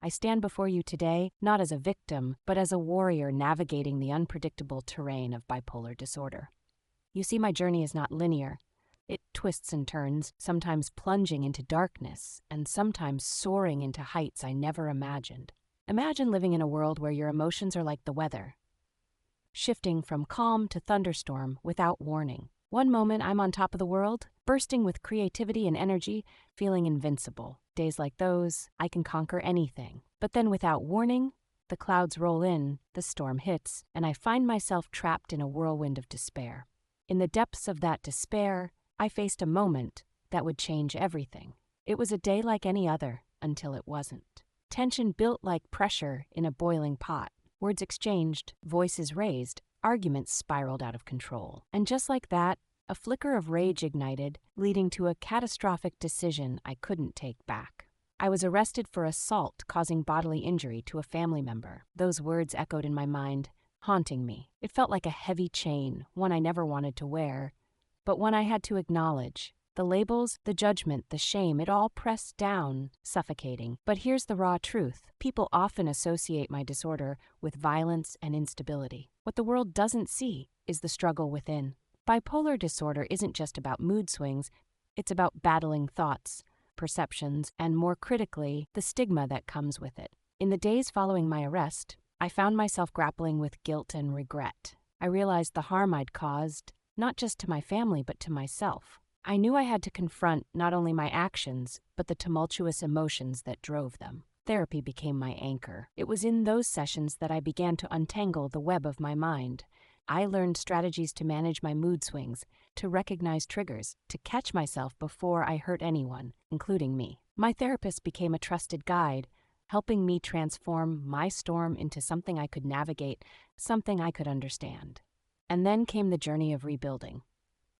I stand before you today not as a victim, but as a warrior navigating the unpredictable terrain of bipolar disorder. You see, my journey is not linear. It twists and turns, sometimes plunging into darkness, and sometimes soaring into heights I never imagined. Imagine living in a world where your emotions are like the weather, shifting from calm to thunderstorm without warning. One moment I'm on top of the world, bursting with creativity and energy, feeling invincible. Days like those, I can conquer anything. But then without warning, the clouds roll in, the storm hits, and I find myself trapped in a whirlwind of despair. In the depths of that despair, I faced a moment that would change everything. It was a day like any other, until it wasn't. Tension built like pressure in a boiling pot. Words exchanged, voices raised, arguments spiraled out of control. And just like that, a flicker of rage ignited, leading to a catastrophic decision I couldn't take back. I was arrested for assault causing bodily injury to a family member. Those words echoed in my mind, haunting me. It felt like a heavy chain, one I never wanted to wear, but one I had to acknowledge. The labels, the judgment, the shame, it all pressed down, suffocating. But here's the raw truth. People often associate my disorder with violence and instability. What the world doesn't see is the struggle within. Bipolar disorder isn't just about mood swings, it's about battling thoughts, perceptions, and more critically, the stigma that comes with it. In the days following my arrest, I found myself grappling with guilt and regret. I realized the harm I'd caused, not just to my family, but to myself. I knew I had to confront not only my actions, but the tumultuous emotions that drove them. Therapy became my anchor. It was in those sessions that I began to untangle the web of my mind. I learned strategies to manage my mood swings, to recognize triggers, to catch myself before I hurt anyone, including me. My therapist became a trusted guide, helping me transform my storm into something I could navigate, something I could understand. And then came the journey of rebuilding.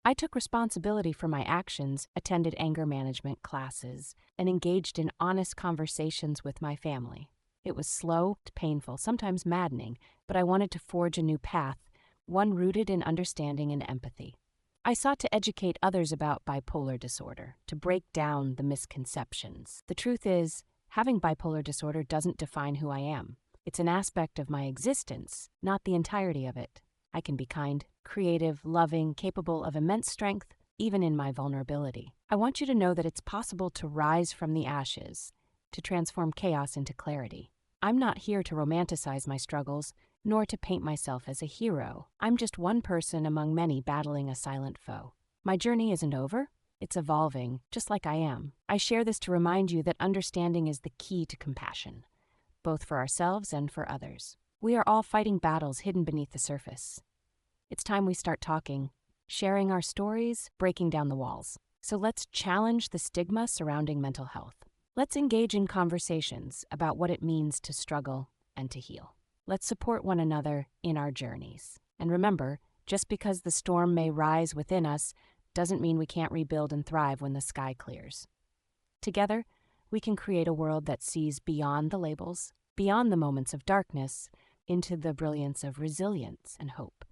I took responsibility for my actions, attended anger management classes, and engaged in honest conversations with my family. It was slow, painful, sometimes maddening, but I wanted to forge a new path, one rooted in understanding and empathy. I sought to educate others about bipolar disorder, to break down the misconceptions. The truth is, having bipolar disorder doesn't define who I am. It's an aspect of my existence, not the entirety of it. I can be kind, creative, loving, capable of immense strength, even in my vulnerability. I want you to know that it's possible to rise from the ashes, to transform chaos into clarity. I'm not here to romanticize my struggles, nor to paint myself as a hero. I'm just one person among many battling a silent foe. My journey isn't over. It's evolving, just like I am. I share this to remind you that understanding is the key to compassion, both for ourselves and for others. We are all fighting battles hidden beneath the surface. It's time we start talking, sharing our stories, breaking down the walls. So let's challenge the stigma surrounding mental health. Let's engage in conversations about what it means to struggle and to heal. Let's support one another in our journeys. And remember, just because the storm may rise within us doesn't mean we can't rebuild and thrive when the sky clears. Together, we can create a world that sees beyond the labels, beyond the moments of darkness, into the brilliance of resilience and hope.